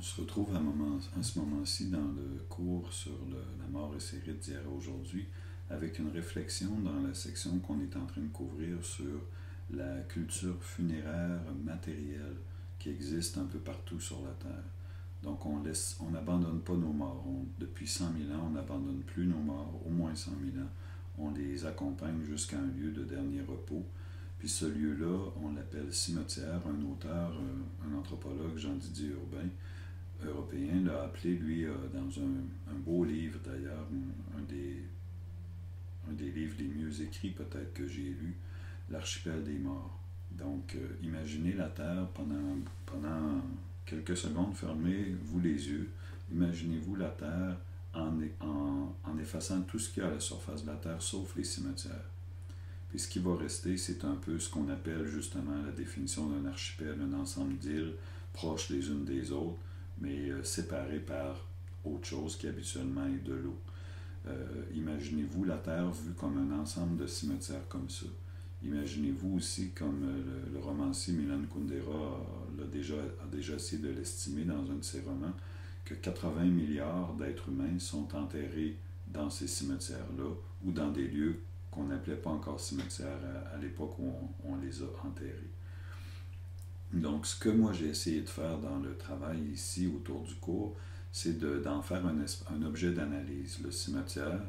se retrouve à ce moment-ci dans le cours sur la mort et ses rites d'hier et aujourd'hui, avec une réflexion dans la section qu'on est en train de couvrir sur la culture funéraire matérielle qui existe un peu partout sur la Terre. Donc on n'abandonne pas nos morts. Depuis 100 000 ans, on n'abandonne plus nos morts, au moins 100 000 ans. On les accompagne jusqu'à un lieu de dernier repos. Puis ce lieu-là, on l'appelle cimetière. Un auteur, un anthropologue, Jean-Didier Urbain, européen, l'a appelé, lui, dans un beau livre d'ailleurs, un des livres les mieux écrits peut-être que j'ai lu, L'archipel des morts. Donc, imaginez la Terre pendant quelques secondes, fermez-vous les yeux, imaginez-vous la Terre en effaçant tout ce qu'il y a à la surface de la Terre, sauf les cimetières. Puis ce qui va rester, c'est un peu ce qu'on appelle justement la définition d'un archipel, un ensemble d'îles proches les unes des autres, mais séparées par autre chose qui habituellement est de l'eau. Imaginez-vous la Terre vue comme un ensemble de cimetières comme ça. Imaginez-vous aussi, comme le romancier Milan Kundera a déjà essayé de l'estimer dans un de ses romans, que 80 milliards d'êtres humains sont enterrés dans ces cimetières-là ou dans des lieux qu'on n'appelait pas encore cimetières à l'époque où on les a enterrés. Donc, ce que moi j'ai essayé de faire dans le travail ici autour du cours, c'est d'en faire un objet d'analyse. Le cimetière,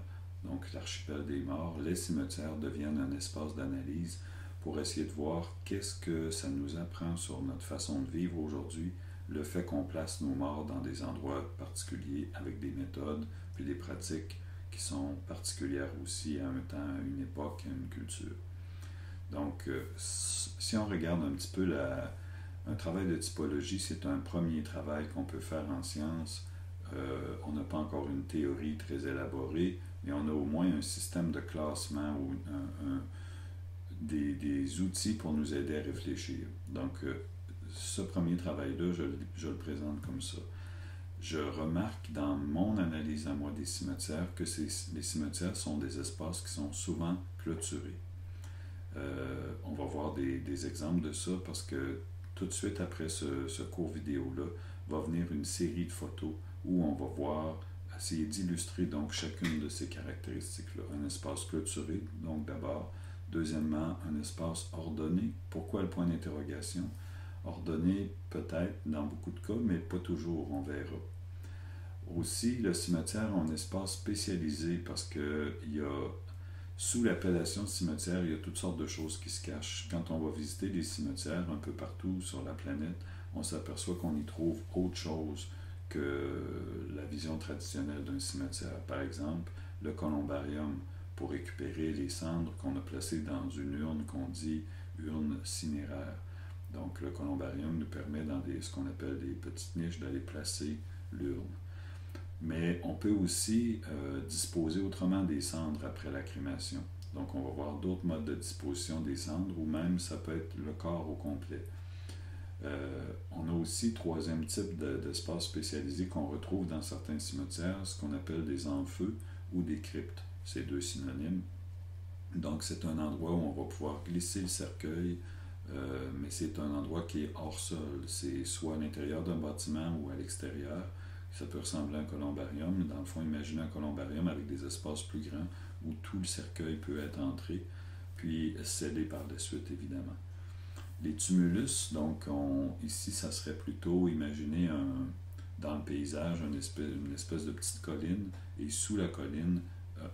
donc l'archipel des morts, les cimetières deviennent un espace d'analyse pour essayer de voir qu'est-ce que ça nous apprend sur notre façon de vivre aujourd'hui, le fait qu'on place nos morts dans des endroits particuliers avec des méthodes puis des pratiques qui sont particulières aussi à un temps, à une époque, à une culture. Donc, si on regarde un petit peu un travail de typologie, c'est un premier travail qu'on peut faire en sciences. On n'a pas encore une théorie très élaborée, mais on a au moins un système de classement ou des outils pour nous aider à réfléchir. Donc, ce premier travail-là, je le présente comme ça. Je remarque dans mon analyse à moi des cimetières que les cimetières sont des espaces qui sont souvent clôturés. On va voir des exemples de ça parce que tout de suite après ce cours vidéo-là va venir une série de photos où on va essayer d'illustrer donc chacune de ces caractéristiques-là. Un espace clôturé, donc d'abord. Deuxièmement, un espace ordonné. Pourquoi le point d'interrogation? Ordonné peut-être dans beaucoup de cas, mais pas toujours, on verra. Aussi, le cimetière a un espace spécialisé parce que sous l'appellation de cimetière, il y a toutes sortes de choses qui se cachent. Quand on va visiter les cimetières un peu partout sur la planète, on s'aperçoit qu'on y trouve autre chose que la vision traditionnelle d'un cimetière. Par exemple, le columbarium, pour récupérer les cendres qu'on a placées dans une urne qu'on dit urne cinéraire. Donc le columbarium nous permet dans ce qu'on appelle des petites niches d'aller placer l'urne. Mais on peut aussi disposer autrement des cendres après la crémation. Donc on va voir d'autres modes de disposition des cendres ou même ça peut être le corps au complet. On a aussi troisième type d'espace spécialisé qu'on retrouve dans certains cimetières, ce qu'on appelle des enfeux ou des cryptes. C'est deux synonymes. Donc c'est un endroit où on va pouvoir glisser le cercueil, mais c'est un endroit qui est hors sol. C'est soit à l'intérieur d'un bâtiment ou à l'extérieur. Ça peut ressembler à un columbarium. Dans le fond, imaginez un columbarium avec des espaces plus grands où tout le cercueil peut être entré, puis scellé par la suite, évidemment. Les tumulus, donc ici, ça serait plutôt, imaginez dans le paysage, une espèce de petite colline, et sous la colline,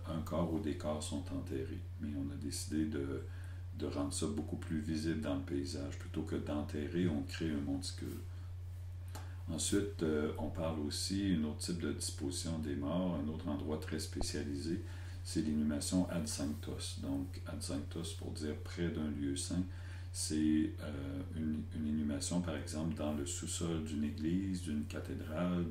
un corps ou des corps sont enterrés. Mais on a décidé de rendre ça beaucoup plus visible dans le paysage. Plutôt que d'enterrer, on crée un monticule. Ensuite, on parle aussi d'un autre type de disposition des morts, un autre endroit très spécialisé, c'est l'inhumation ad sanctos. Donc, ad sanctos pour dire près d'un lieu saint, c'est une inhumation, par exemple, dans le sous-sol d'une église, d'une cathédrale,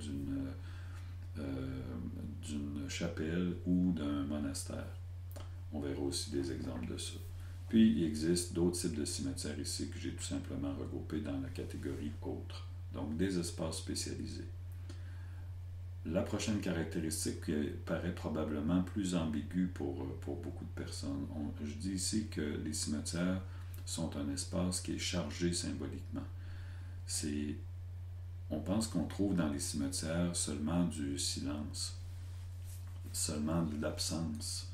d'une chapelle ou d'un monastère. On verra aussi des exemples de ça. Puis, il existe d'autres types de cimetières ici que j'ai tout simplement regroupés dans la catégorie autres. Donc, des espaces spécialisés. La prochaine caractéristique qui paraît probablement plus ambiguë pour beaucoup de personnes. Je dis ici que les cimetières sont un espace qui est chargé symboliquement. On pense qu'on trouve dans les cimetières seulement du silence, seulement de l'absence.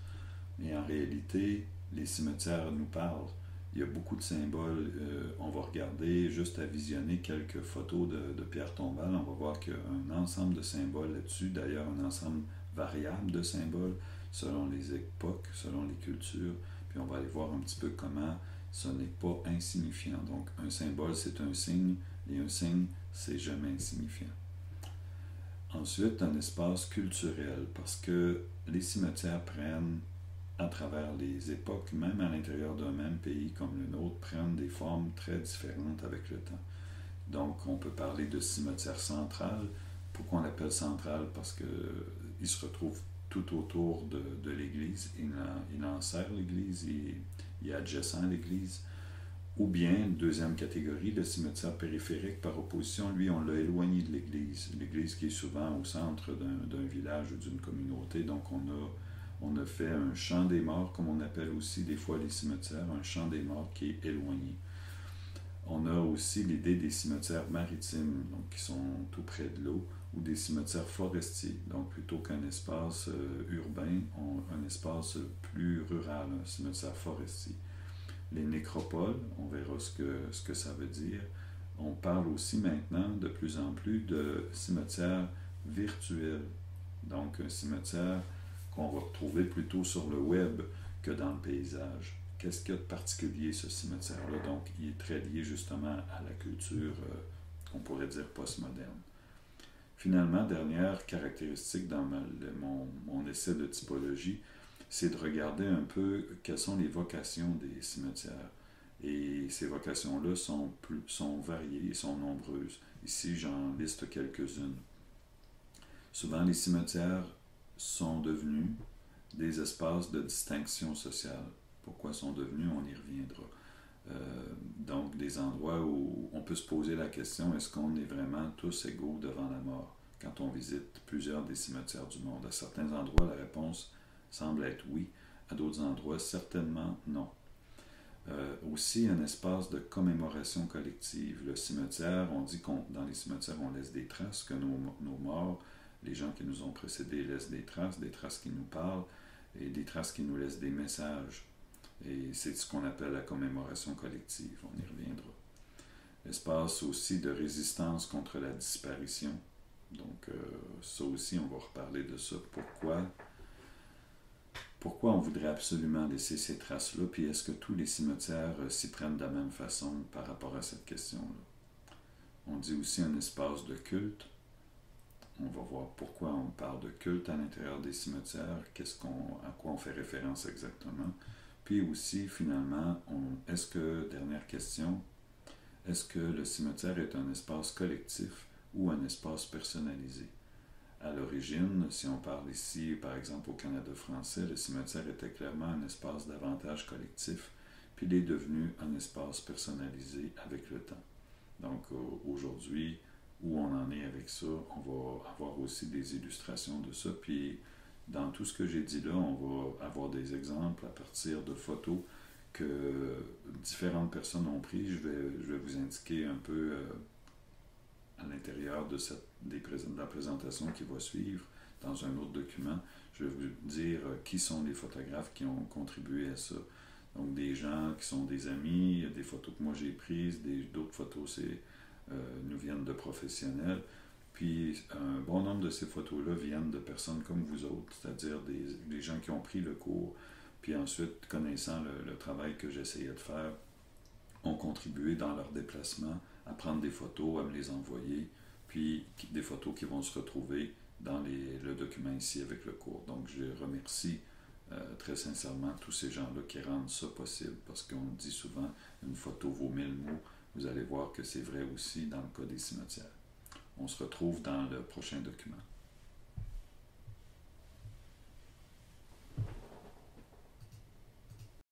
Mais en réalité, les cimetières nous parlent. Il y a beaucoup de symboles. On va regarder, juste à visionner quelques photos de pierre tombale, on va voir qu'il y a un ensemble de symboles là-dessus. D'ailleurs, un ensemble variable de symboles selon les époques, selon les cultures. Puis on va aller voir un petit peu comment ce n'est pas insignifiant. Donc, un symbole, c'est un signe, et un signe, c'est jamais insignifiant. Ensuite, un espace culturel, parce que les cimetières prennent, à travers les époques, même à l'intérieur d'un même pays comme le nôtre, prennent des formes très différentes avec le temps. Donc, on peut parler de cimetière central. Pourquoi on l'appelle central? Parce qu'il se retrouve tout autour de l'église. Il enserre l'église, il est adjacent à l'église. Ou bien, deuxième catégorie, le cimetière périphérique, par opposition, lui, on l'a éloigné de l'église. L'église qui est souvent au centre d'un village ou d'une communauté. Donc, on a fait un champ des morts, comme on appelle aussi des fois les cimetières, un champ des morts qui est éloigné. On a aussi l'idée des cimetières maritimes, donc qui sont tout près de l'eau, ou des cimetières forestiers, donc plutôt qu'un espace urbain, un espace plus rural, un cimetière forestier. Les nécropoles, on verra ce que ça veut dire. On parle aussi maintenant de plus en plus de cimetières virtuels, donc un cimetière qu'on va retrouver plutôt sur le web que dans le paysage. Qu'est-ce qu'il y a de particulier, ce cimetière-là? Donc, il est très lié justement à la culture, on pourrait dire, postmoderne. Finalement, dernière caractéristique dans mon essai de typologie, c'est de regarder un peu quelles sont les vocations des cimetières. Et ces vocations-là sont variées, sont nombreuses. Ici, j'en liste quelques-unes. Souvent, les cimetières sont devenus des espaces de distinction sociale. Pourquoi sont devenus, on y reviendra. Donc, des endroits où on peut se poser la question, est-ce qu'on est vraiment tous égaux devant la mort quand on visite plusieurs des cimetières du monde? À certains endroits, la réponse semble être oui. À d'autres endroits, certainement non. Aussi, un espace de commémoration collective. Le cimetière, on dit qu'on dans les cimetières, on laisse des traces, que nos morts, les gens qui nous ont précédés laissent des traces qui nous parlent, et des traces qui nous laissent des messages. Et c'est ce qu'on appelle la commémoration collective, on y reviendra. Espace aussi de résistance contre la disparition. Donc, ça aussi, on va reparler de ça. Pourquoi on voudrait absolument laisser ces traces-là, puis est-ce que tous les cimetières s'y prennent de la même façon par rapport à cette question-là? On dit aussi un espace de culte. On va voir pourquoi on parle de culte à l'intérieur des cimetières, à quoi on fait référence exactement. Puis aussi, finalement, dernière question, est-ce que le cimetière est un espace collectif ou un espace personnalisé? À l'origine, si on parle ici, par exemple au Canada français, le cimetière était clairement un espace davantage collectif, puis il est devenu un espace personnalisé avec le temps. Donc aujourd'hui, où on en est avec ça, on va avoir aussi des illustrations de ça, puis dans tout ce que j'ai dit là, on va avoir des exemples à partir de photos que différentes personnes ont prises. Je vais vous indiquer un peu à l'intérieur de la présentation qui va suivre, dans un autre document. Je vais vous dire qui sont les photographes qui ont contribué à ça. Donc des gens qui sont des amis, des photos que moi j'ai prises, d'autres photos nous viennent de professionnels. Puis un bon nombre de ces photos-là viennent de personnes comme vous autres, c'est-à-dire des gens qui ont pris le cours, puis ensuite, connaissant le travail que j'essayais de faire, ont contribué dans leur déplacement à prendre des photos, à me les envoyer, puis des photos qui vont se retrouver dans le document ici avec le cours. Donc je remercie très sincèrement tous ces gens-là qui rendent ça possible, parce qu'on dit souvent, une photo vaut 1000 mots. Vous allez voir que c'est vrai aussi dans le cas des cimetières. On se retrouve dans le prochain document.